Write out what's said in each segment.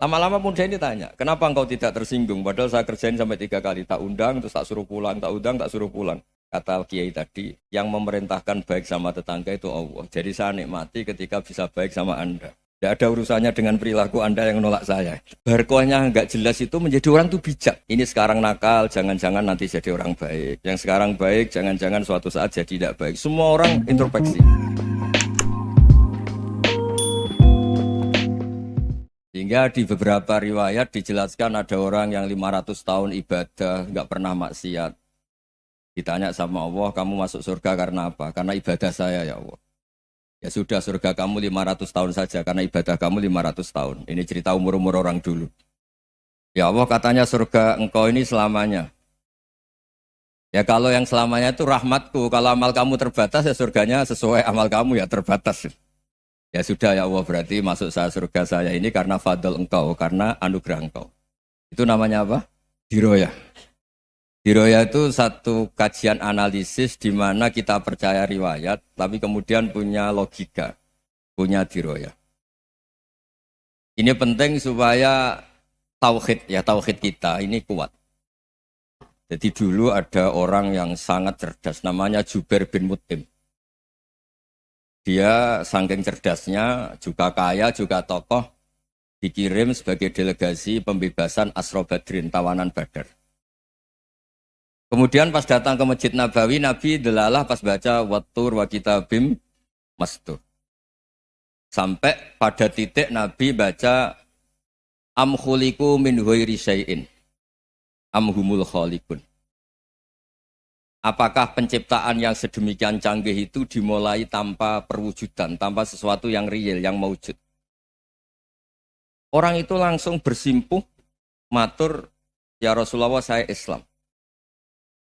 Lama-lama pemuda ini tanya, kenapa engkau tidak tersinggung? Padahal saya kerjain sampai 3 kali, tak undang, terus tak suruh pulang, tak undang, tak suruh pulang. Kata Kiai tadi, yang memerintahkan baik sama tetangga itu Allah. Jadi saya nikmati ketika bisa baik sama Anda. Tidak ada urusannya dengan perilaku Anda yang menolak saya. Barkohnya nggak jelas itu menjadi orang tuh bijak. Ini sekarang nakal, jangan-jangan nanti jadi orang baik. Yang sekarang baik, jangan-jangan suatu saat jadi tidak baik. Semua orang introspeksi. Sehingga di beberapa riwayat dijelaskan ada orang yang 500 tahun ibadah, nggak pernah maksiat. Ditanya sama Allah, kamu masuk surga karena apa? Karena ibadah saya ya Allah. Ya sudah, surga kamu 500 tahun saja, karena ibadah kamu 500 tahun. Ini cerita umur-umur orang dulu. Ya Allah, katanya surga engkau ini selamanya. Ya kalau yang selamanya itu rahmatku, kalau amal kamu terbatas ya surganya sesuai amal kamu ya terbatas. Ya sudah ya Allah, berarti masuk saya surga saya ini karena fadl engkau, karena anugerah engkau. Itu namanya apa? Diroyah. Diroyah itu satu kajian analisis di mana kita percaya riwayat, tapi kemudian punya logika, punya diroyah. Ini penting supaya tauhid kita ini kuat. Jadi dulu ada orang yang sangat cerdas, namanya Jubair bin Mut'im. Dia saking cerdasnya, juga kaya, juga tokoh, dikirim sebagai delegasi pembebasan Asra Badrin, tawanan Badar. Kemudian pas datang ke Masjid Nabawi, Nabi delalah pas baca Wattur wa kitabim mastur. Sampai pada titik Nabi baca Am khuliqu min ghairi syai'in am humul khaliqun. Apakah penciptaan yang sedemikian canggih itu dimulai tanpa perwujudan, tanpa sesuatu yang real, yang maujud? Orang itu langsung bersimpuh, matur, ya Rasulullah saya Islam.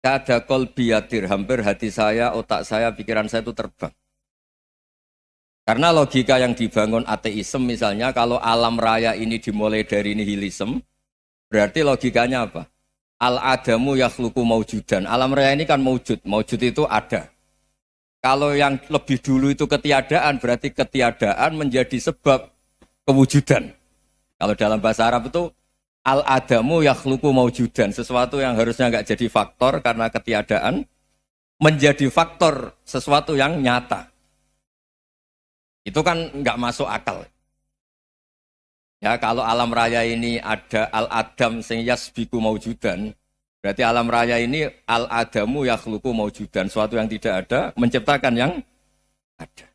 Kada qalbi yatir, hampir hati saya, otak saya, pikiran saya itu terbang. Karena logika yang dibangun ateisme misalnya, kalau alam raya ini dimulai dari nihilisme, berarti logikanya apa? Al-adamu yakhluqu maujudan. Alam raya ini kan maujud, maujud itu ada. Kalau yang lebih dulu itu ketiadaan, berarti ketiadaan menjadi sebab kewujudan. Kalau dalam bahasa Arab itu al-adamu yakhluqu maujudan, sesuatu yang harusnya nggak jadi faktor karena ketiadaan menjadi faktor sesuatu yang nyata. Itu kan nggak masuk akal. Ya kalau alam raya ini ada al-adam sing yasbiku maujudan, berarti alam raya ini al-adamu yakhluqu maujudan, sesuatu yang tidak ada menciptakan yang ada.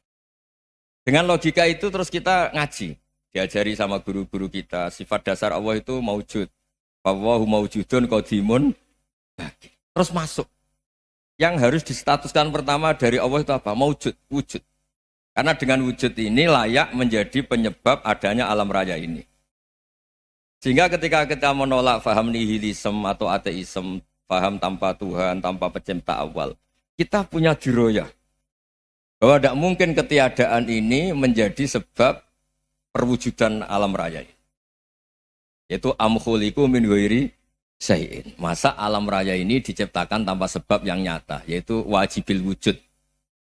Dengan logika itu terus kita ngaji. Diajari sama guru-guru kita, sifat dasar Allah itu maujud. Wallahu maujudun qadimun. Terus masuk. Yang harus distatuskan pertama dari Allah itu apa? Maujud, wujud. Karena dengan wujud ini layak menjadi penyebab adanya alam raya ini. Sehingga ketika kita menolak faham nihilisme atau ateisme, faham tanpa Tuhan, tanpa pencipta awal, kita punya diroyah. Bahwa tidak mungkin ketiadaan ini menjadi sebab perwujudan alam raya ini. Yaitu am khuliqu min ghairi syai'in. Masa alam raya ini diciptakan tanpa sebab yang nyata, yaitu wajibil wujud.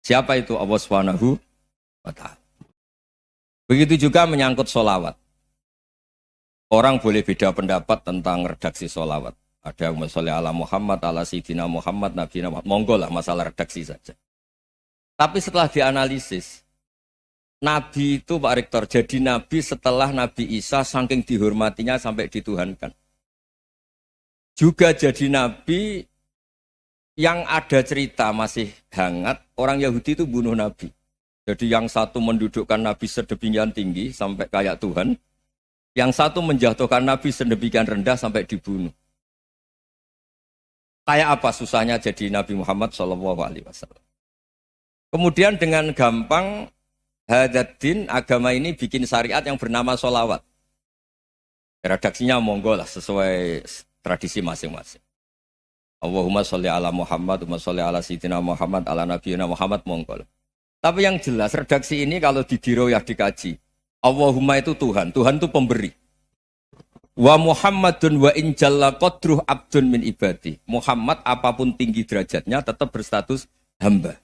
Siapa itu? Allah Subhanahu wa ta'ala. Begitu juga menyangkut sholawat. Orang boleh beda pendapat tentang redaksi sholawat. Ada yang sholli ala Muhammad, ala Sayyidina Muhammad, Nabi Muhammad. Monggo lah masalah redaksi saja. Tapi setelah dianalisis, Nabi itu Pak Rektor, jadi Nabi setelah Nabi Isa saking dihormatinya sampai dituhankan. Juga jadi Nabi yang ada cerita masih hangat, orang Yahudi itu bunuh Nabi. Jadi yang satu mendudukkan Nabi sedemikian tinggi sampai kayak Tuhan, yang satu menjatuhkan Nabi sedemikian rendah sampai dibunuh. Kayak apa susahnya jadi Nabi Muhammad SAW. Kemudian dengan gampang, Hadaddin agama ini bikin syariat yang bernama sholawat. Redaksinya monggo lah sesuai tradisi masing-masing. Allahumma sholli ala Muhammad, Allahumma sholli ala Sayyidina Muhammad, ala Nabiyina Muhammad, monggo lah. Tapi yang jelas redaksi ini kalau di diroyah dikaji, Allahumma itu Tuhan, Tuhan itu pemberi. Wa Muhammadun wa in jalla qadruh abdun min ibadi. Muhammad apapun tinggi derajatnya tetap berstatus hamba.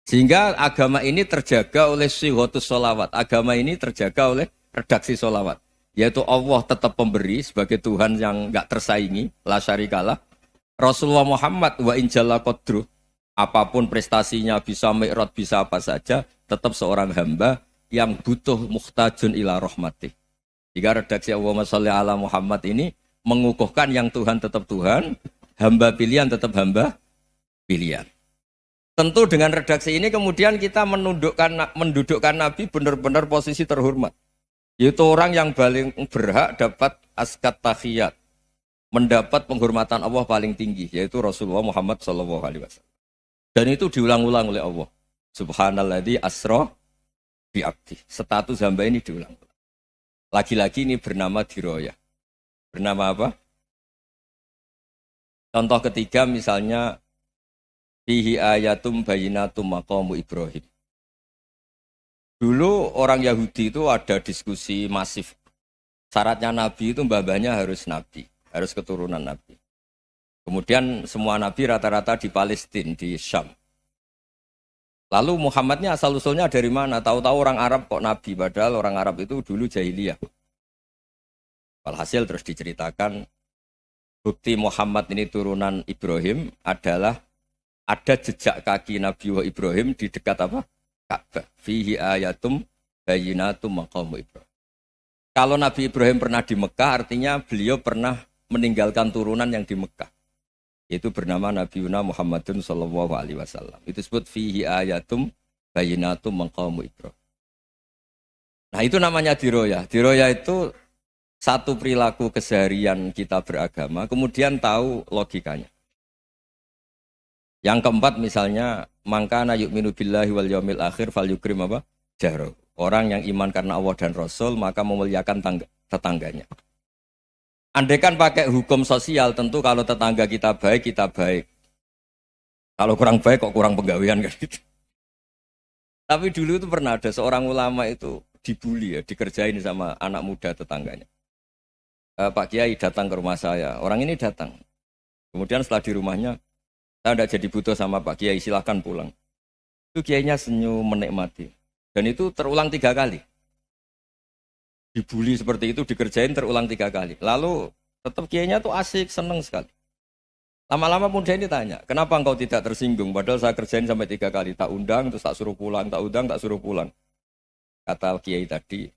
Sehingga agama ini terjaga oleh syihotus sholawat. Agama ini terjaga oleh redaksi sholawat. yaitu Allah tetap pemberi sebagai Tuhan yang enggak tersaingi, la syarikalah. Rasulullah Muhammad wa injalla qadru, apapun prestasinya bisa mi'raj bisa apa saja, tetap seorang hamba yang butuh muhtajun ila rahmatih. Jika redaksi Allahumma sholli ala Muhammad ini mengukuhkan yang Tuhan tetap Tuhan, hamba pilihan tetap hamba pilihan. Tentu dengan redaksi ini kemudian kita mendudukkan Nabi benar-benar posisi terhormat. Yaitu orang yang paling berhak dapat askat tahiyat, mendapat penghormatan Allah paling tinggi, yaitu Rasulullah Muhammad SAW. Dan itu diulang-ulang oleh Allah. Subhanalladzi asra bi'abdi. Status hamba ini diulang. Lagi-lagi ini bernama diroyah. Bernama apa? Contoh ketiga misalnya fihi ayatum bayinatum maqamu Ibrahim. Dulu orang Yahudi itu ada diskusi masif. Syaratnya Nabi itu mbah-mbahnya harus Nabi, harus keturunan Nabi. Kemudian semua Nabi rata-rata di Palestina, di Syam. Lalu Muhammadnya asal-usulnya dari mana? Tahu-tahu orang Arab kok Nabi, padahal orang Arab itu dulu jahiliyah. Walhasil terus diceritakan, bukti Muhammad ini turunan Ibrahim adalah ada jejak kaki Nabi Ibrahim di dekat apa? Ka'bah. Fihi ayatum bayinatum maqamu Ibrahim. Kalau Nabi Ibrahim pernah di Mekah, artinya beliau pernah meninggalkan turunan yang di Mekah. Itu bernama Nabi Muhammadun sallallahu alaihi wasallam. Itu disebut fihi ayatum bayinatum maqamu Ibrahim. Nah, itu namanya diroyah. Diroyah itu satu perilaku keseharian kita beragama, kemudian tahu logikanya. Yang keempat misalnya, mangkana yu'minu billahi wal yaumil akhir fal yukrim apa? Jaro. Orang yang iman karena Allah dan Rasul, maka memuliakan tetangganya. Andaikan pakai hukum sosial, tentu kalau tetangga kita baik, kita baik. Kalau kurang baik, kok kurang penggawean kan gitu. Tapi dulu itu pernah ada seorang ulama itu dibully ya, dikerjain sama anak muda tetangganya. Pak Kiai datang ke rumah saya, orang ini datang. Kemudian setelah di rumahnya, saya tidak jadi butuh sama Pak Kiai, silahkan pulang. Itu Kiainya senyum menikmati. Dan itu terulang 3 kali. Dibully seperti itu, dikerjain terulang 3 kali. Lalu tetap Kiainya tuh asik, seneng sekali. Lama-lama muda ini tanya, kenapa engkau tidak tersinggung? Padahal saya kerjain sampai 3 kali. Tak undang, terus tak suruh pulang, tak undang, tak suruh pulang. Kata Kiai tadi,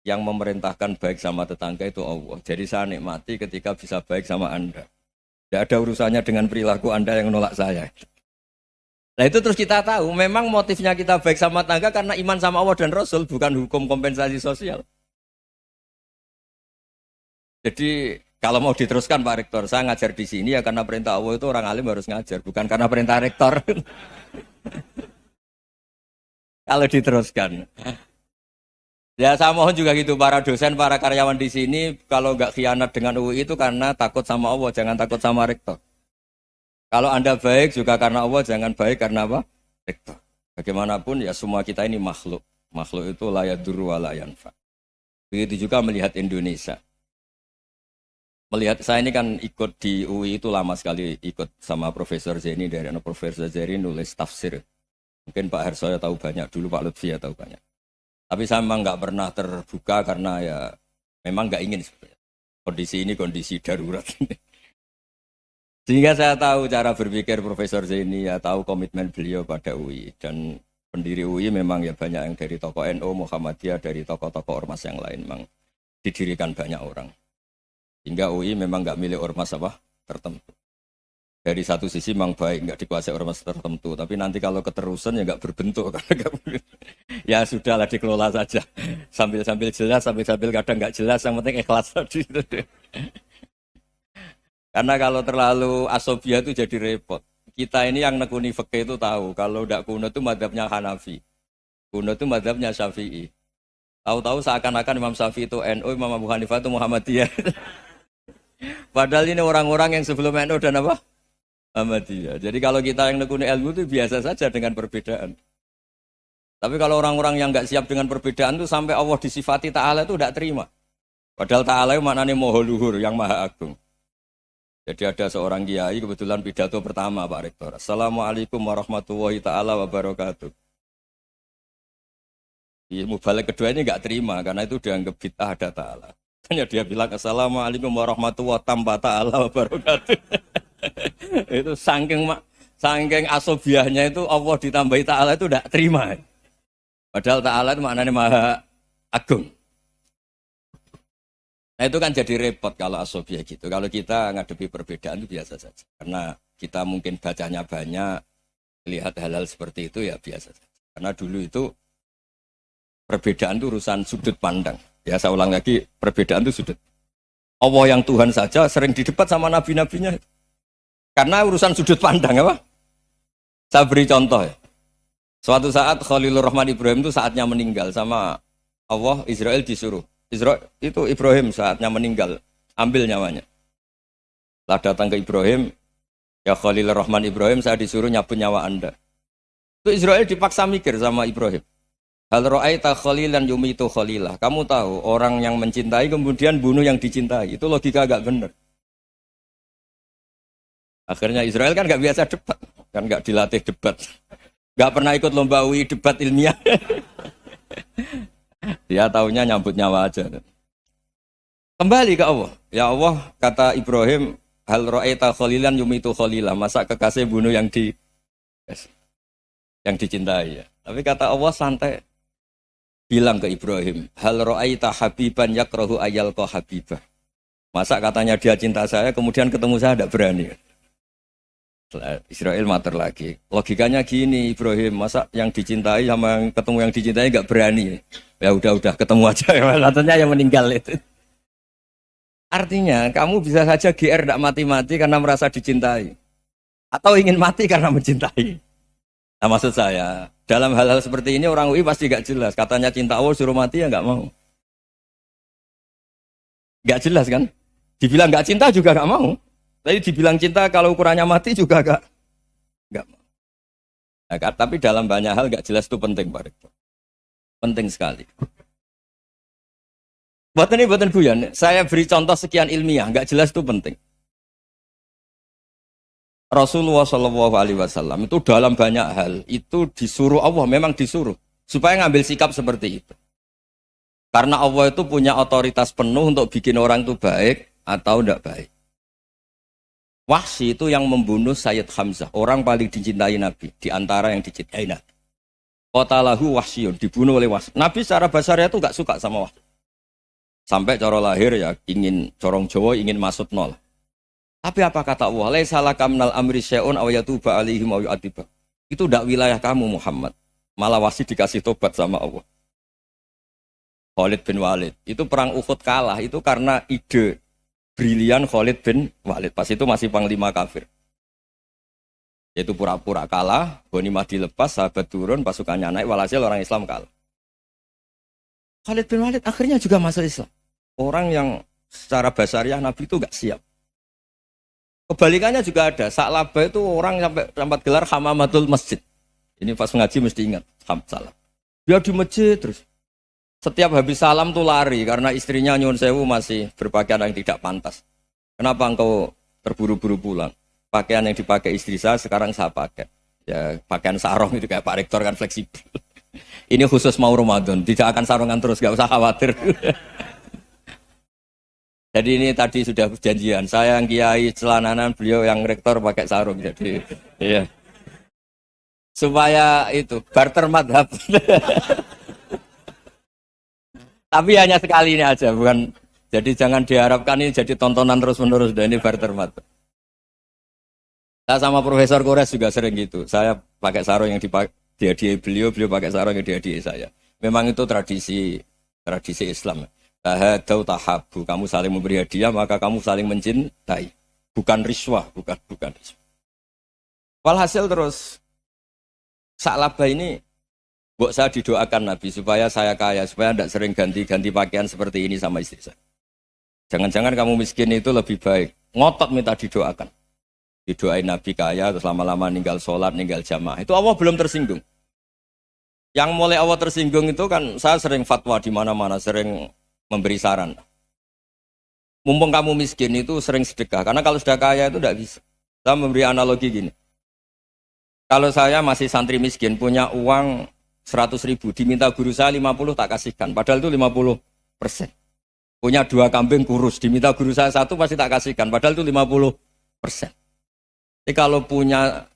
yang memerintahkan baik sama tetangga itu Allah. Jadi saya nikmati ketika bisa baik sama Anda. Tidak ada urusannya dengan perilaku Anda yang menolak saya. Nah itu terus kita tahu, memang motifnya kita baik sama tetangga karena iman sama Allah dan Rasul, bukan hukum kompensasi sosial. Jadi kalau mau diteruskan Pak Rektor, saya ngajar di sini ya karena perintah Allah itu orang alim harus ngajar, bukan karena perintah Rektor. Kalau diteruskan. Ya saya mohon juga gitu, para dosen, para karyawan di sini, kalau nggak khianat dengan UI itu karena takut sama Allah, jangan takut sama Rektor. Kalau Anda baik juga karena Allah, jangan baik karena apa? Rektor. Bagaimanapun ya semua kita ini makhluk. Makhluk itu la yadurru wa la yanfa. Begitu juga melihat Indonesia. Melihat saya ini kan ikut di UI itu lama sekali, ikut sama Profesor Zeni, dari Profesor Zeni nulis tafsir. Mungkin Pak Hersoyo tahu banyak, dulu Pak Lutfi ya tahu banyak. Tapi saya memang nggak pernah terbuka karena ya memang nggak ingin sebenarnya. Kondisi ini kondisi darurat. Sehingga saya tahu cara berpikir Profesor Zaini, ya tahu komitmen beliau pada UI. Dan pendiri UI memang ya banyak yang dari tokoh NU, Muhammadiyah, dari tokoh-tokoh ormas yang lain memang didirikan banyak orang. Hingga UI memang nggak milik ormas apa tertentu. Dari satu sisi memang baik, nggak dikuasai ormas tertentu. Tapi nanti kalau keterusan ya nggak berbentuk. Ya sudahlah dikelola saja. Sambil-sambil jelas, sambil-sambil kadang nggak jelas. Yang penting ikhlas tadi. Karena kalau terlalu asobia itu jadi repot. Kita ini yang nekuni fikih itu tahu. Kalau tidak kuno itu madhabnya Hanafi. Kuno itu madhabnya Syafi'i. Tahu-tahu seakan-akan Imam Syafi'i itu NU, Imam Abu Hanifah itu Muhammadiyah. Padahal ini orang-orang yang sebelum NU dan apa? Muhammadiyah. Jadi kalau kita yang nekuni ilmu itu biasa saja dengan perbedaan. Tapi kalau orang-orang yang nggak siap dengan perbedaan itu sampai Allah disifati Ta'ala itu tidak terima. Padahal Ta'ala itu maknanya Maha Luhur, yang Maha Agung. Jadi ada seorang kiai kebetulan pidato pertama Pak Rektor. Assalamualaikum warahmatullahi ta'ala wabarakatuh. Di mubalik kedua ini nggak terima karena itu dianggap bid'ah ada Ta'ala. Makanya dia bilang assalamualaikum warahmatullahi wabarakatuh. Itu saking asobiahnya itu Allah ditambahi ta'ala itu tidak terima. Padahal ta'ala itu maknanya maha agung. Nah itu kan jadi repot kalau asobiah gitu. Kalau kita ngadepi perbedaan itu biasa saja. Karena kita mungkin bacanya banyak, lihat hal-hal seperti itu ya biasa saja. Karena dulu itu perbedaan itu urusan sudut pandang. Ya saya ulang lagi, perbedaan itu sudut. Allah yang Tuhan saja sering didebat sama nabi-nabinya. Karena urusan sudut pandang apa? Saya beri contoh ya. Suatu saat Khalilur Rahman Ibrahim itu saatnya meninggal sama Allah, Israel disuruh. Israel itu Ibrahim saatnya meninggal, ambil nyawanya. Lah datang ke Ibrahim, ya Khalilur Rahman Ibrahim, saya disuruh nyabut nyawa Anda. Itu Israel dipaksa mikir sama Ibrahim. Hal ra'aita khalilan yumitu khalilah. Kamu tahu orang yang mencintai kemudian bunuh yang dicintai. Itu logika agak benar. Akhirnya Israel kan gak biasa debat. Kan gak dilatih debat. Gak pernah ikut lomba UI debat ilmiah. Dia taunya nyambut nyawa aja. Kembali ke Allah. Ya Allah, kata Ibrahim, hal ra'aita khalilan yumitu khalilah. Masa kekasih bunuh yang dicintai ya. Tapi kata Allah santai. Bilang ke Ibrahim, hal ra'aita habiban yakrahu ayyalqa habibah. Masa katanya dia cinta saya, kemudian ketemu saya tidak berani. Israel mater lagi. Logikanya gini Ibrahim, masa yang dicintai sama yang ketemu yang dicintai nggak berani. Ya udah ketemu aja. Katanya yang meninggal itu. Artinya kamu bisa saja GR tidak mati-mati karena merasa dicintai. Atau ingin mati karena mencintai. Nah maksud saya, dalam hal-hal seperti ini orang UI pasti gak jelas. Katanya cinta Allah suruh mati ya gak mau. Gak jelas kan? Dibilang gak cinta juga gak mau. Tapi dibilang cinta kalau ukurannya mati juga gak mau. Nah, tapi dalam banyak hal gak jelas itu penting Pak Rektor. Penting sekali. Buatan guyon. Saya beri contoh sekian ilmiah, gak jelas itu penting. Rasulullah Shallallahu Alaihi Wasallam itu dalam banyak hal itu disuruh Allah, memang disuruh supaya ngambil sikap seperti itu. Karena Allah itu punya otoritas penuh untuk bikin orang itu baik atau tidak baik. Wahsy itu yang membunuh Sayyid Hamzah, orang paling dicintai Nabi di antara yang dicintai Nabi. Qatalahu Wahsyun, dibunuh oleh Wahsy. Nabi secara basarnya itu nggak suka sama Wahsy. Sampai cara lahir ya ingin corong Jawa ingin masuk nol. Tapi apa kata Allah? Laisa laka minal amri syai'un aw yatuba alaihim aw yu'adziba. Itu tidak wilayah kamu Muhammad. Malah Wahsy dikasih tobat sama Allah. Khalid bin Walid. Itu perang Uhud kalah itu karena ide brilian Khalid bin Walid. Pas itu masih panglima kafir. Yaitu pura-pura kalah, ghanimah dilepas, sahabat turun, pasukannya naik, walhasil orang Islam kalah. Khalid bin Walid akhirnya juga masuk Islam. Orang yang secara basariah Nabi itu gak siap. Kebalikannya juga ada. Sa'labah itu orang sampai tempat gelar hamamatul masjid. Ini pas ngaji mesti ingat. Salam. Dia di masjid terus. Setiap habis salam tuh lari. Karena istrinya nyuwun sewu masih berpakaian yang tidak pantas. Kenapa engkau terburu-buru pulang? Pakaian yang dipakai istri saya sekarang saya pakai. Ya pakaian sarung itu kayak Pak Rektor kan fleksibel. Ini khusus mau Ramadan. Tidak akan sarungan terus. Gak usah khawatir. Jadi ini tadi sudah perjanjian. Saya yang kiai celananan, beliau yang rektor pakai sarung. Jadi, iya. Supaya itu barter madhab. Tapi hanya sekali ini aja, bukan. Jadi jangan diharapkan ini jadi tontonan terus-menerus. Dan ini barter madhab. Saya sama Profesor Kores juga sering gitu. Saya pakai sarung yang dihadiahi beliau pakai sarung yang dihadiahi saya. Memang itu tradisi Islam. Tahadau tahabu, kamu saling memberi hadiah maka kamu saling mencintai, bukan riswah, bukan riswah. Walhasil terus Sa'labah ini buat saya didoakan Nabi supaya saya kaya, supaya tidak sering ganti pakaian seperti ini sama istri saya. Jangan-jangan kamu miskin itu lebih baik. Ngotot minta didoakan. Didoain Nabi kaya terus lama-lama ninggal sholat, ninggal jamaah. Itu Allah belum tersinggung. Yang mulai Allah tersinggung itu kan saya sering fatwa di mana-mana, sering memberi saran. Mumpung kamu miskin itu sering sedekah. Karena kalau sudah kaya itu tidak bisa. Saya memberi analogi gini. Kalau saya masih santri miskin, punya uang 100.000, diminta guru saya 50 tak kasihkan. Padahal itu 50%. Punya 2 kambing kurus, diminta guru saya 1 pasti tak kasihkan, padahal itu 50%. Jadi kalau punya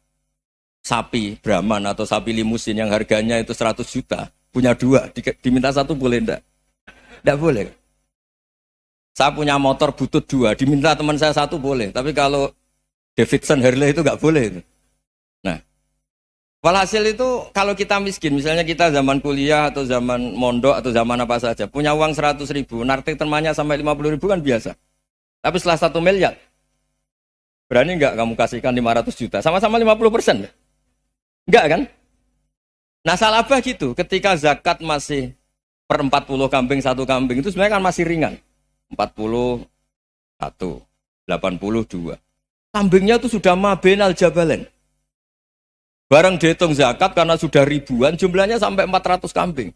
sapi Brahman atau sapi limusin yang harganya itu 100 juta, punya 2, diminta 1 boleh enggak? Enggak boleh. Saya punya motor butut 2, diminta teman saya 1 boleh, tapi kalau Davidson Harley itu enggak boleh itu. Nah, walhasil itu kalau kita miskin, misalnya kita zaman kuliah atau zaman mondok atau zaman apa saja, punya uang 100.000, narik temannya sampai 50.000 kan biasa. Tapi setelah 1 miliar, berani nggak kamu kasihkan 500 juta? Sama-sama 50%. Enggak kan? Nah salabah gitu, ketika zakat masih per 40 kambing 1 kambing itu sebenarnya kan masih ringan. 41, 82. Kambingnya itu sudah mabenal jabalen. Barang dihitung zakat karena sudah ribuan, jumlahnya sampai 400 kambing.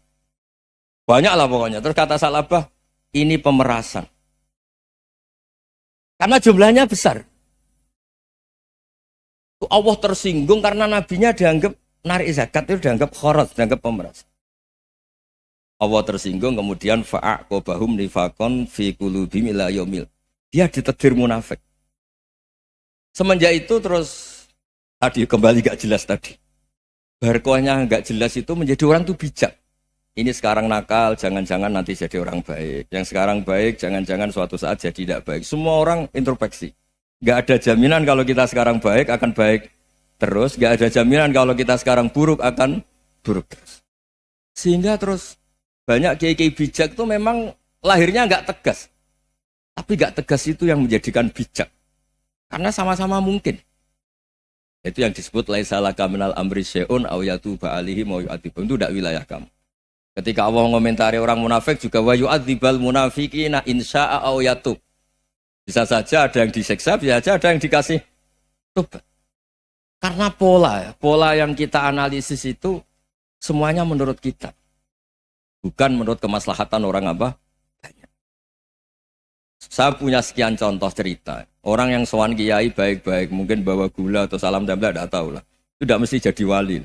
Banyak lah pokoknya. Terus kata salabah, ini pemerasan. Karena jumlahnya besar. Allah tersinggung karena nabinya dianggap narik zakat itu dianggap kharat, dianggap pemeras. Allah tersinggung kemudian fa'aqobahum nifakon fi qulubihim ila yaumil. Dia ditegur munafik. Semenjak itu terus tadi kembali gak jelas tadi. Barkohnya gak jelas itu menjadi orang tuh bijak. Ini sekarang nakal, jangan-jangan nanti jadi orang baik. Yang sekarang baik, jangan-jangan suatu saat jadi tidak baik. Semua orang introspeksi. Gak ada jaminan kalau kita sekarang baik akan baik terus. Gak ada jaminan kalau kita sekarang buruk akan buruk terus. Sehingga terus banyak kiai-kiai bijak itu memang lahirnya gak tegas. Tapi gak tegas itu yang menjadikan bijak. Karena sama-sama mungkin. Itu yang disebut laisa laka minal amri syai'un aw yatuba alihi wa yu'adzibum. Itu tidak wilayah kamu. Ketika Allah mengomentari orang munafik juga wa yu'adzibal munafiqina insya'a aw yatub. Bisa saja ada yang disiksa, bisa saja ada yang dikasih tobat. Karena pola yang kita analisis itu semuanya menurut kita. Bukan menurut kemaslahatan orang apa? Banyak. Saya punya sekian contoh cerita. Orang yang sowan kiai baik-baik, mungkin bawa gula atau salam tempel, tidak tahu lah. Itu tidak mesti jadi wali.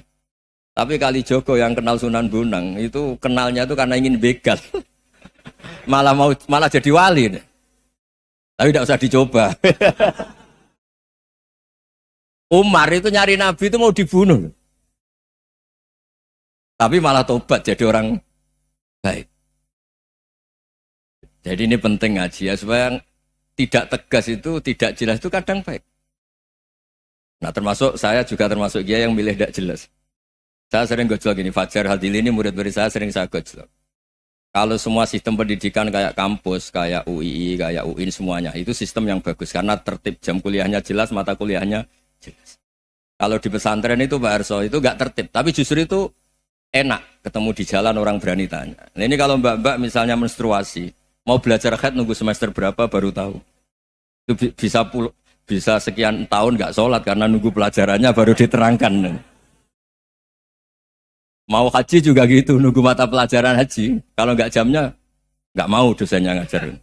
Tapi Kali Joko yang kenal Sunan Bonang, itu kenalnya itu karena ingin begal. malah jadi wali. Tapi tidak usah dicoba. Umar itu nyari Nabi itu mau dibunuh. Tapi malah tobat jadi orang baik. Jadi ini penting ngaji ya, supaya tidak tegas itu, tidak jelas itu kadang baik. Nah termasuk saya juga termasuk dia yang milih tidak jelas. Saya sering gojlok ini, Fajar Hadili ini murid-murid saya sering saya gojlok. Kalau semua sistem pendidikan kayak kampus, kayak UII, kayak UIN semuanya, itu sistem yang bagus. Karena tertib jam kuliahnya jelas, mata kuliahnya jelas. Kalau di pesantren itu Pak Arso, itu gak tertib. Tapi justru itu enak, ketemu di jalan orang berani tanya. Nah ini kalau mbak-mbak misalnya menstruasi, mau belajar haid nunggu semester berapa baru tahu. Itu bisa sekian tahun gak sholat karena nunggu pelajarannya baru diterangkan. Mau haji juga gitu, nunggu mata pelajaran haji. Kalau nggak jamnya, nggak mau dosennya ngajarin.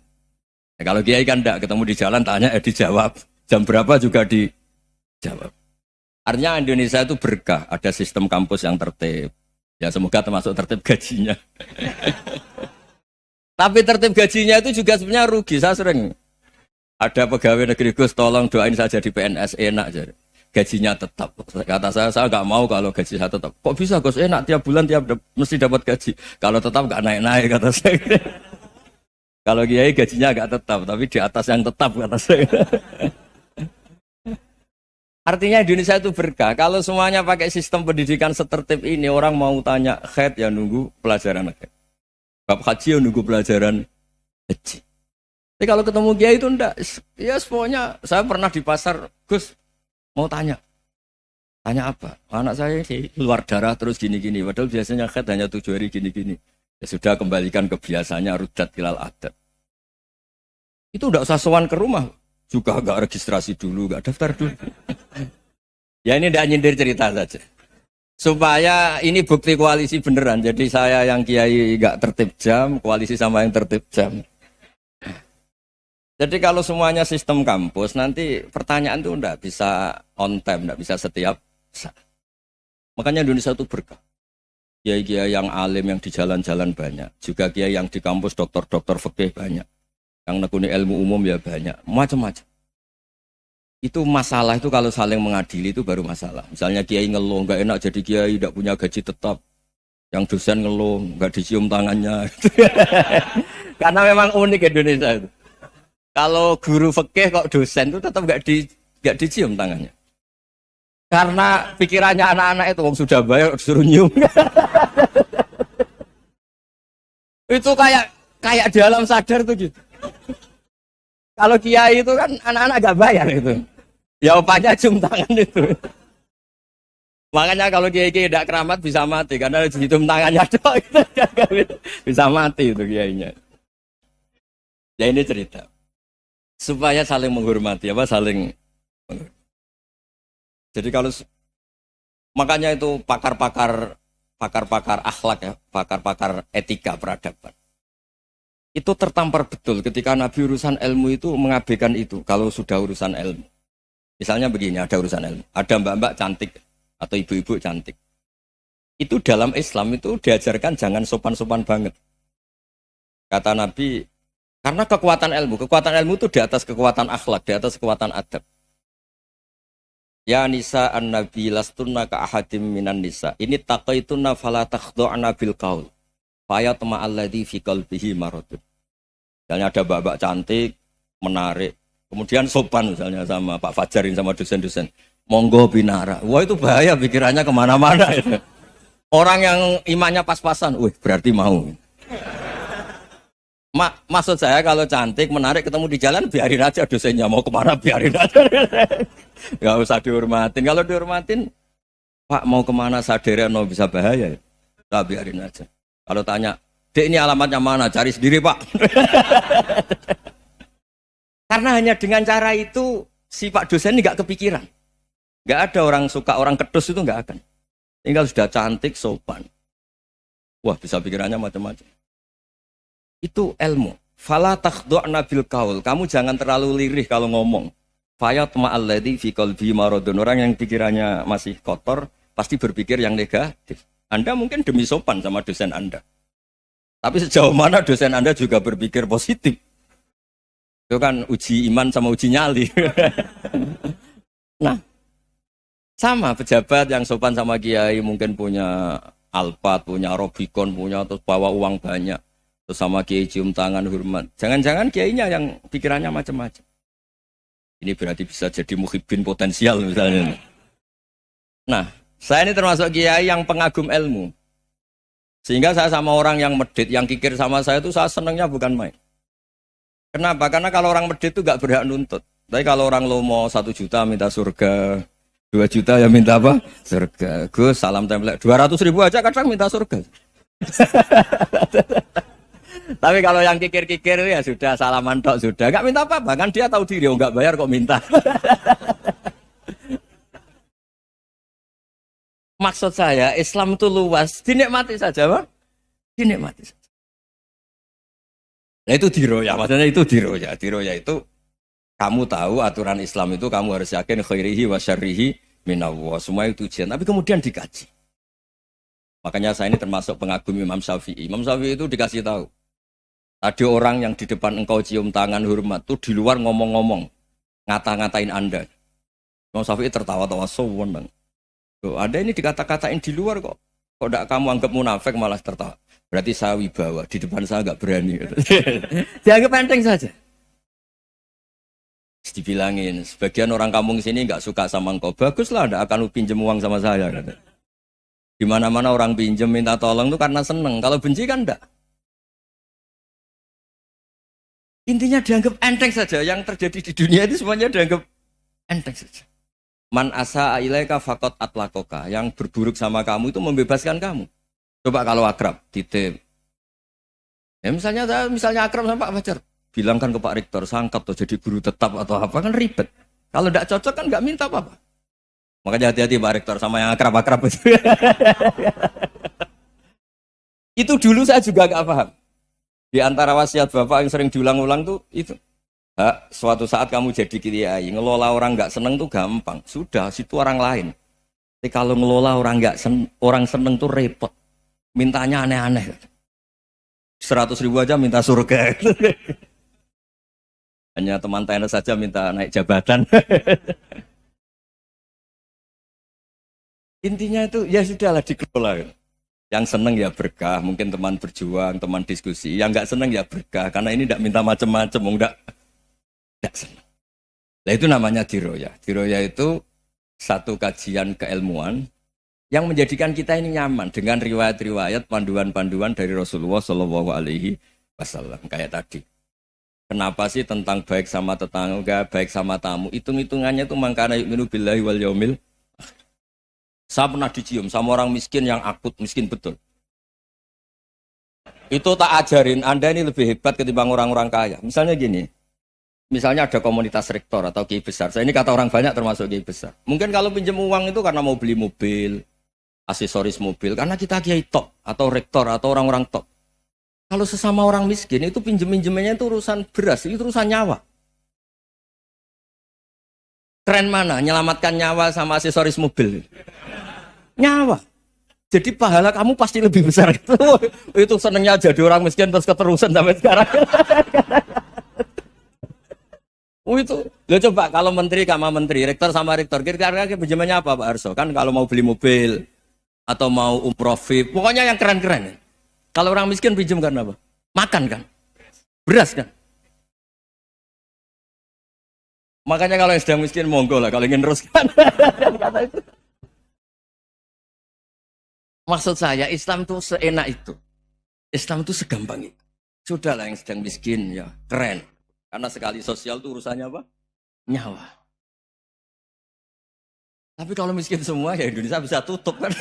Nah, kalau kiai kan enggak, ketemu di jalan tanya, dijawab. Jam berapa juga dijawab. Artinya Indonesia itu berkah, ada sistem kampus yang tertib. Ya semoga termasuk tertib gajinya. Tapi tertib gajinya itu juga sebenarnya rugi. Saya sering ada pegawai negeri Gus, tolong doain saya jadi PNS enak jadi. Gajinya tetap. Kata saya nggak mau kalau gaji saya tetap. Kok bisa Gus enak tiap bulan mesti dapat gaji. Kalau tetap nggak naik-naik kata saya. Kalau kiai gajinya nggak tetap, tapi di atas yang tetap kata saya. Artinya Indonesia itu berkah. Kalau semuanya pakai sistem pendidikan setertib ini, orang mau tanya haid ya nunggu pelajaran haid. Bab haji ya nunggu pelajaran haji. Tapi kalau ketemu kiai itu enggak. Ya pokoknya saya pernah di pasar, Gus mau tanya apa? Anak saya sih keluar darah terus gini-gini. Padahal biasanya haid hanya 7 hari gini-gini. Ya sudah kembalikan ke biasanya rudat ilal adat. Itu enggak usah sowan ke rumah. Juga enggak registrasi dulu, enggak daftar dulu. Ya ini enggak nyindir cerita saja. Supaya ini bukti koalisi beneran. Jadi saya yang kiai enggak tertib jam, koalisi sama yang tertib jam. Jadi kalau semuanya sistem kampus, nanti pertanyaan itu enggak bisa on time, enggak bisa setiap saat. Makanya Indonesia itu berkah. Kiai-kiai yang alim yang di jalan-jalan banyak. Juga kiai yang di kampus dokter-dokter fikih banyak. yang nekuni ilmu umum ya banyak, macam-macam. Itu masalah itu kalau saling mengadili itu baru masalah. Misalnya kiai ngeluh, nggak enak jadi kiai, tidak punya gaji tetap. Yang dosen ngeluh, nggak dicium tangannya. Karena memang unik Indonesia itu. Kalau guru fikih kok dosen itu tetap nggak dicium tangannya. Karena pikirannya anak-anak itu, wong sudah bayar disuruh nyium. Itu kayak di alam sadar tuh gitu. Kalau kiai itu kan anak-anak gak bayar itu. Ya opanya cium tangan itu. Makanya kalau kiai tidak keramat bisa mati karena cium tangannya doang itu bisa mati itu kiainya. Ya ini cerita supaya saling menghormati saling. Jadi kalau makanya itu pakar-pakar akhlak ya, pakar-pakar etika peradaban. Itu tertampar betul ketika Nabi urusan ilmu itu mengabaikan itu kalau sudah urusan ilmu. Misalnya begini, ada urusan ilmu, ada mbak-mbak cantik atau ibu-ibu cantik. Itu dalam Islam itu diajarkan jangan sopan-sopan banget. Kata Nabi, karena kekuatan ilmu itu di atas kekuatan akhlak, di atas kekuatan adab. Ya nisa an-nabi lastunna ka ahadim minan nisa. Ini taqaitunna fala takhdu'na bil qaul. Fa yatma alladhi fi qalbihi maradun. Misalnya ada mbak-mbak cantik, menarik. Kemudian sopan misalnya sama Pak Fajarin sama dosen-dosen. Monggo binara. Wah itu bahaya pikirannya kemana-mana itu. Orang yang imannya pas-pasan, berarti mau. Maksud saya kalau cantik, menarik ketemu di jalan biarin aja dosennya mau kemana biarin aja. Gak usah dihormatin. Kalau dihormatin, Pak mau kemana sadereno bisa bahaya. Nah, biarin aja. Kalau tanya, Dek ini alamatnya mana? Cari sendiri Pak. Karena hanya dengan cara itu si Pak dosen ini gak kepikiran. Gak ada orang suka orang kedus itu gak akan. Tinggal sudah cantik, sopan. Wah bisa pikirannya macam-macam. Itu ilmu. Fala takhdu'na bil qaul. Kamu jangan terlalu lirih kalau ngomong. Fayat ma'alladzi fi qalbi maradun. Orang yang pikirannya masih kotor pasti berpikir yang negatif. Anda mungkin demi sopan sama dosen Anda. Tapi sejauh mana dosen Anda juga berpikir positif. Itu kan uji iman sama uji nyali. Nah, sama pejabat yang sopan sama kiai mungkin punya Alphard, punya Robicon, punya terus bawa uang banyak. Terus sama kiai cium tangan hormat. Jangan-jangan kiainya yang pikirannya macam-macam. Ini berarti bisa jadi muhibbin potensial misalnya. Nah, saya ini termasuk kiai yang pengagum ilmu. Sehingga saya sama orang yang medit, yang kikir sama saya itu saya senangnya bukan main. Kenapa? Karena kalau orang medit itu gak berhak nuntut. Tapi kalau orang lomo 1 juta minta surga, 2 juta ya minta apa? Surga. Gus salam template 200.000 aja kadang minta surga. Tapi kalau yang kikir-kikir ya sudah salaman tok sudah, gak minta apa-apa kan dia tahu diri, gak bayar kok minta. Maksud saya Islam itu luas, dinikmati saja, Pak. Dinikmati saja. Nah itu diroya, maksudnya itu diroya. Diroya itu kamu tahu aturan Islam itu kamu harus yakin khairihi wa syarrihi minallah. Semua itu ujian, tapi kemudian dikaji. Makanya saya ini termasuk pengagum Imam Syafi'i. Imam Syafi'i itu dikasih tahu. Tadi orang yang di depan engkau cium tangan hormat tuh di luar ngomong-ngomong, ngata-ngatain Anda. Imam Syafi'i tertawa-tawa sewenang. Ada ini dikata-katain di luar kok. Kok tidak kamu anggap munafik malah tertawa. Berarti saya wibawa, di depan saya nggak berani. Dianggap enteng saja. Dibilangin, sebagian orang kampung sini nggak suka sama engkau. Baguslah, tidak akan pinjam uang sama saya. Di mana-mana orang pinjam minta tolong itu karena seneng. Kalau benci kan enggak. Intinya dianggap enteng saja. Yang terjadi di dunia itu semuanya dianggap enteng saja. Man asa ilaika faqat atlaqaka. Yang berburuk sama kamu itu membebaskan kamu. Coba kalau akrab, titip. Ya misalnya akrab sama Pak Fajar. Bilangkan ke Pak Rektor, sangkat atau jadi guru tetap atau apa kan ribet. Kalau tidak cocok kan nggak minta apa-apa. Makanya hati-hati Pak Rektor sama yang akrab-akrab itu. Itu dulu saya juga nggak paham. Di antara wasiat Bapak yang sering diulang-ulang tuh itu. Suatu saat kamu jadi kiai, ngelola orang nggak seneng tuh gampang. Sudah, situ orang lain. Tapi kalau ngelola orang orang seneng tuh repot. Mintanya aneh-aneh. 100.000 aja minta surga. Hanya teman tenis saja minta naik jabatan. Intinya itu ya sudahlah dikelola. Yang seneng ya berkah, mungkin teman berjuang, teman diskusi. Yang nggak seneng ya berkah, karena ini tidak minta macam-macam, nggak seneng. Nah itu namanya diroya. Diroya itu satu kajian keilmuan yang menjadikan kita ini nyaman dengan riwayat-riwayat, panduan-panduan dari Rasulullah Shallallahu Alaihi Wasallam kayak tadi. Kenapa sih tentang baik sama tetangga, baik sama tamu? Hitung-hitungannya itu mangkana yu'minu billahi wal yaumil. Saya pernah dicium sama orang miskin yang akut, miskin betul. Itu tak ajarin, Anda ini lebih hebat ketimbang orang-orang kaya. Misalnya gini, misalnya ada komunitas rektor atau kiai besar. Saya ini kata orang banyak termasuk kiai besar. Mungkin kalau pinjam uang itu karena mau beli mobil, aksesoris mobil, karena kita kiai top atau rektor atau orang-orang top. Kalau sesama orang miskin itu pinjem-pinjemannya itu urusan beras, itu urusan nyawa. Keren mana? Nyelamatkan nyawa sama aksesoris mobil. Nyawa. Jadi pahala kamu pasti lebih besar. Itu senengnya jadi orang miskin terus keterusan sampai sekarang. Itu. Lo coba kalau menteri sama menteri, rektor sama rektor, kira-kira pinjamannya apa Pak Arso? Kan kalau mau beli mobil atau mau umroh VIP, pokoknya yang keren-keren. Kalau orang miskin pinjam karena apa? Makan kan? Beras kan? Makanya kalau yang sedang miskin monggo lah, kalau ingin teruskan. Kata itu. Maksud saya Islam itu seenak itu. Islam itu segampang itu. Sudahlah yang sedang miskin ya keren. Karena sekali sosial itu urusannya apa? Nyawa. Tapi kalau miskin semua ya Indonesia bisa tutup kan.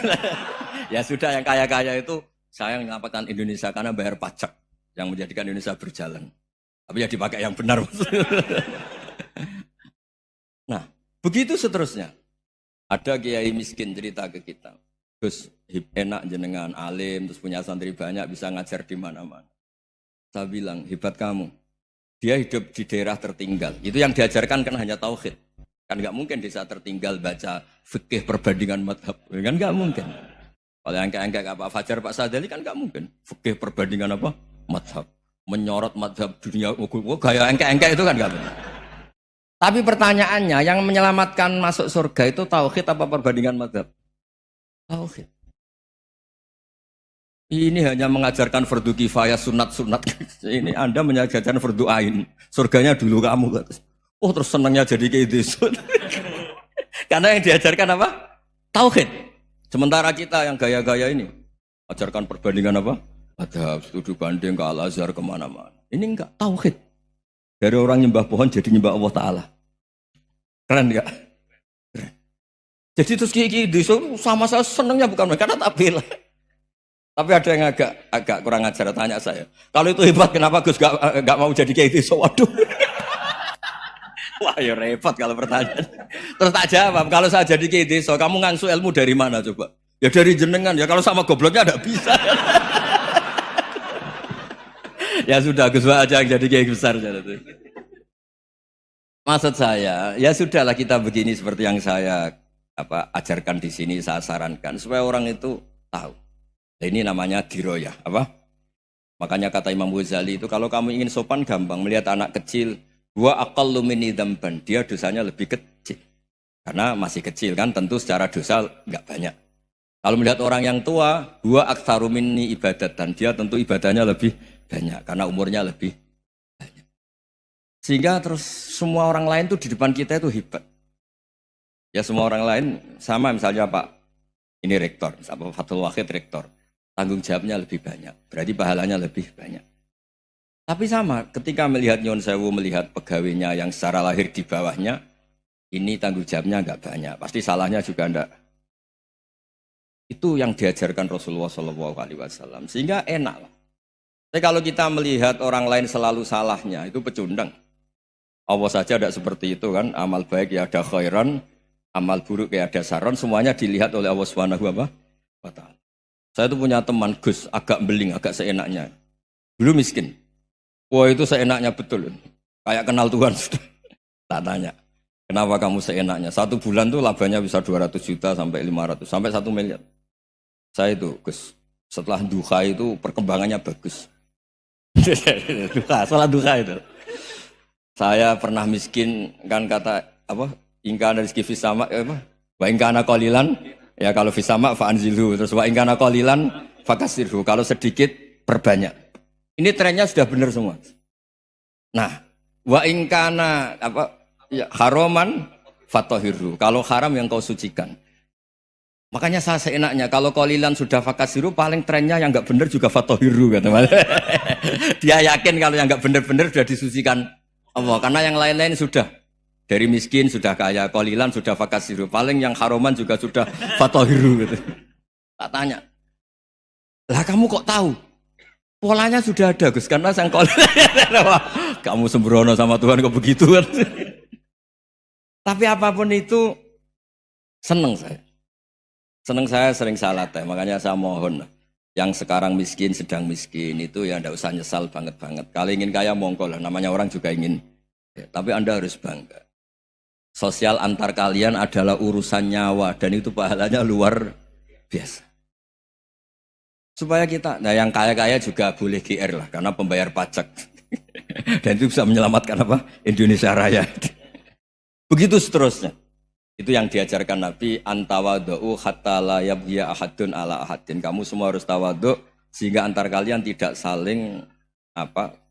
Ya sudah yang kaya-kaya itu saya menyelamatkan Indonesia karena bayar pajak yang menjadikan Indonesia berjalan. Tapi ya dipakai yang benar. Nah, begitu seterusnya. Ada kiai miskin cerita ke kita. Gus, enak jenengan alim, terus punya santri banyak, bisa ngajar di mana-mana. Saya bilang, hebat kamu. Dia hidup di daerah tertinggal. Itu yang diajarkan kan hanya tauhid. Kan nggak mungkin desa tertinggal baca fikih perbandingan madhab. Kan nggak mungkin. Kalau yang kayak Pak Fajar, Pak Sadali kan nggak mungkin. Fikih perbandingan apa? Madhab. Menyorot madhab dunia. Gaya engkek-engkek itu kan nggak benar. Tapi pertanyaannya, yang menyelamatkan masuk surga itu tauhid apa perbandingan madhab? Tauhid. Ini hanya mengajarkan fardu kifayah, sunat-sunat. Ini Anda mengajarkan fardu ain. Surganya dulu kamu. Oh terus senangnya jadi kayak gitu. Karena yang diajarkan apa? Tauhid. Sementara kita yang gaya-gaya ini, ajarkan perbandingan apa? Madhab, studi banding ke Al-Azhar kemana-mana. Ini enggak, tauhid. Dari orang nyembah pohon jadi nyembah Allah Ta'ala. Keren enggak? Keren. Jadi terus kiki sama saya senangnya bukan karena tak bela. Tapi ada yang agak kurang ajar, tanya saya. Kalau itu hebat, kenapa Gus gak mau jadi kayak gitu? Waduh. Wah ya repot kalau pertanyaan. Terus tak jawab, kalau saya jadi kiai desa, kamu ngangsu ilmu dari mana coba? Ya dari jenengan, ya kalau sama gobloknya tidak bisa. Ya sudah, Gus aja yang jadi kiai besar. Maksud saya, ya sudahlah kita begini seperti yang saya ajarkan di sini, saya sarankan. Supaya orang itu tahu. Nah, ini namanya diroyah. Makanya kata Imam Ghazali itu, kalau kamu ingin sopan gampang, melihat anak kecil, wa aqallu minni dzamban, dia dosanya lebih kecil. Karena masih kecil kan, tentu secara dosa enggak banyak. Kalau melihat orang yang tua, wa aktsaru minni ibadatan, dia tentu ibadahnya lebih banyak karena umurnya lebih banyak. Sehingga terus semua orang lain tuh di depan kita itu hebat. Ya semua orang lain sama, misalnya Pak ini rektor, Pak Fathul Wahid rektor, tanggung jawabnya lebih banyak, berarti pahalanya lebih banyak. Tapi sama, ketika melihat Nyon Sewu, melihat pegawainya yang secara lahir di bawahnya, ini tanggung jawabnya enggak banyak, pasti salahnya juga enggak. Itu yang diajarkan Rasulullah SAW, sehingga enak lah. Tapi kalau kita melihat orang lain selalu salahnya, itu pecundang. Allah saja tidak seperti itu kan, amal baik ya ada khairan, amal buruk ya ada saron, semuanya dilihat oleh Allah Subhanahu wa Ta'ala. Saya itu punya teman Gus, agak beling, agak seenaknya. Dulu miskin. Wah itu seenaknya betul. Kayak kenal Tuhan. Tak tanya. Kenapa kamu seenaknya? 1 bulan tuh labanya bisa 200 juta sampai 500, sampai 1 miliar. Saya itu Gus, setelah duha itu perkembangannya bagus. Duha, sholat duha itu. Saya pernah miskin kan kata apa? Ingkana rizki fisama apa? Wa ingkana qalilan ya kalau fisama fa'anzilhu terus wa ingkana qalilan fakasirhu kalau sedikit perbanyak. Ini trennya sudah benar semua. Nah, wa ingkana apa ya haraman fatahirhu. Kalau haram yang kau sucikan. Makanya saya seenaknya kalau qalilan sudah fakasiru paling trennya yang enggak benar juga fatahiru kata Mas. Dia yakin kalau yang enggak benar-benar sudah disucikan Allah karena yang lain-lain sudah dari miskin sudah kaya, qalilan sudah fakasiru, paling yang haroman juga sudah fatahiru gitu. Tak tanya. Lah kamu kok tahu? Polanya sudah ada Gus karena sang qalilan. Kamu sembrono sama Tuhan kok begitu kan. Tapi apapun itu seneng saya. Seneng saya sering salah teh, makanya saya mohon yang sekarang miskin, sedang miskin itu ya ndak usah nyesal banget-banget. Kalau ingin kaya monggo lah, namanya orang juga ingin. Ya, tapi Anda harus bangga. Sosial antar kalian adalah urusan nyawa dan itu pahalanya luar biasa. Supaya kita, nah yang kaya-kaya juga boleh GR lah karena pembayar pajak. Dan itu bisa menyelamatkan apa? Indonesia Raya. Begitu seterusnya. Itu yang diajarkan Nabi antawadhu hatta la yabghiya ahadun ala ahadin. Kamu semua harus tawadhu sehingga antar kalian tidak saling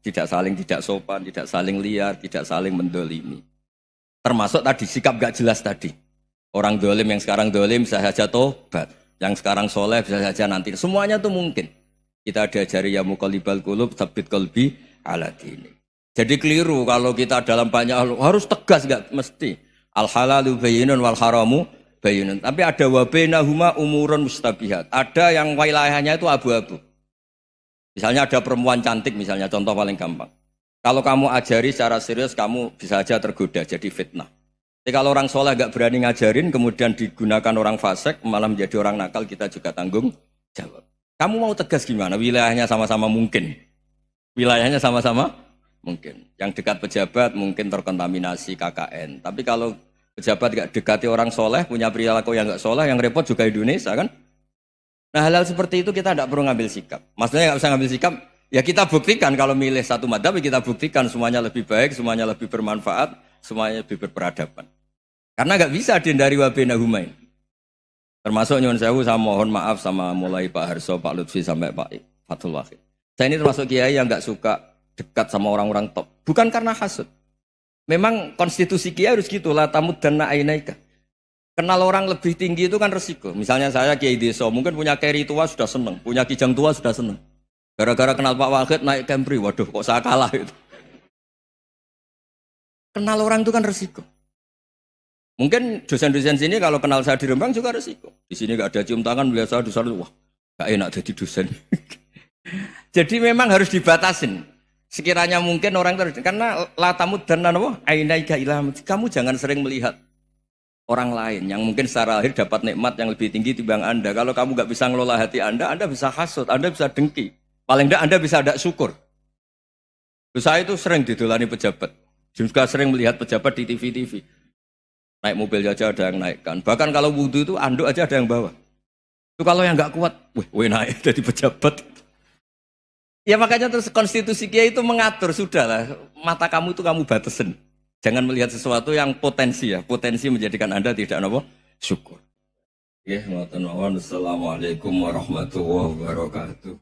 tidak sopan, tidak saling liar, tidak saling mendolimi. Termasuk tadi sikap gak jelas tadi. Orang dolim yang sekarang dolim bisa saja tobat, yang sekarang soleh bisa saja nanti. Semuanya itu mungkin. Kita diajari ya muqallibal qulub tsabbit qalbi ala dini. Jadi keliru kalau kita dalam banyak hal harus tegas gak mesti. Al halalu bayyinun wal haramu bayyinun. Tapi ada wa bainahuma umurun mustabihat. Ada yang wilayahnya itu abu-abu. Misalnya ada perempuan cantik misalnya, contoh paling gampang. Kalau kamu ajari secara serius, kamu bisa aja tergoda jadi fitnah. Tapi kalau orang soleh gak berani ngajarin, kemudian digunakan orang fasik, malah menjadi orang nakal, kita juga tanggung jawab. Kamu mau tegas gimana? Wilayahnya sama-sama mungkin. Wilayahnya sama-sama mungkin. Yang dekat pejabat mungkin terkontaminasi KKN. Tapi kalau pejabat gak dekati orang soleh, punya perilaku yang gak soleh, yang repot juga Indonesia kan? Nah hal-hal seperti itu kita tidak perlu ngambil sikap. Maksudnya gak usah ngambil sikap, ya kita buktikan kalau milih satu madzhab, kita buktikan semuanya lebih baik, semuanya lebih bermanfaat, semuanya lebih berperadaban. Karena gak bisa dihindari wa bainahumain. Termasuk nyuwun sewu, saya mohon maaf sama mulai Pak Harso, Pak Lutfi sampai Pak Fathul Wahid. Saya ini termasuk kiai yang gak suka dekat sama orang-orang top. Bukan karena hasud. Memang konstitusi kiai harus gitu, la tamuddanna ainaika. Kenal orang lebih tinggi itu kan resiko. Misalnya saya kiai desa, mungkin punya keri tua sudah seneng, punya kijang tua sudah seneng. Gara-gara kenal Pak Wahid naik Camry, waduh kok saya kalah itu. Kenal orang itu kan resiko. Mungkin dosen-dosen sini kalau kenal saya di Rembang juga resiko. Di sini gak ada cium tangan, melihat saya di sana, wah gak enak jadi dosen. Jadi memang harus dibatasin. Sekiranya mungkin orang terus karena latamud dan nanawa ainaika ilham. Kamu jangan sering melihat orang lain yang mungkin secara lahir dapat nikmat yang lebih tinggi timbang Anda. Kalau kamu gak bisa ngelola hati Anda bisa hasut, Anda bisa dengki. Paling tidak Anda bisa ada syukur. Saya itu sering didolani pejabat. Juga sering melihat pejabat di TV-TV. Naik mobil aja ada yang naikkan. Bahkan kalau wudhu itu anduk aja ada yang bawa. Itu kalau yang gak kuat, weh naik jadi pejabat. Ya makanya terus konstitusi kiai itu mengatur, sudahlah. Mata kamu itu kamu batasin. Jangan melihat sesuatu yang potensi ya. Potensi menjadikan Anda tidak apa? Syukur. Ya, Assalamualaikum warahmatullahi wabarakatuh.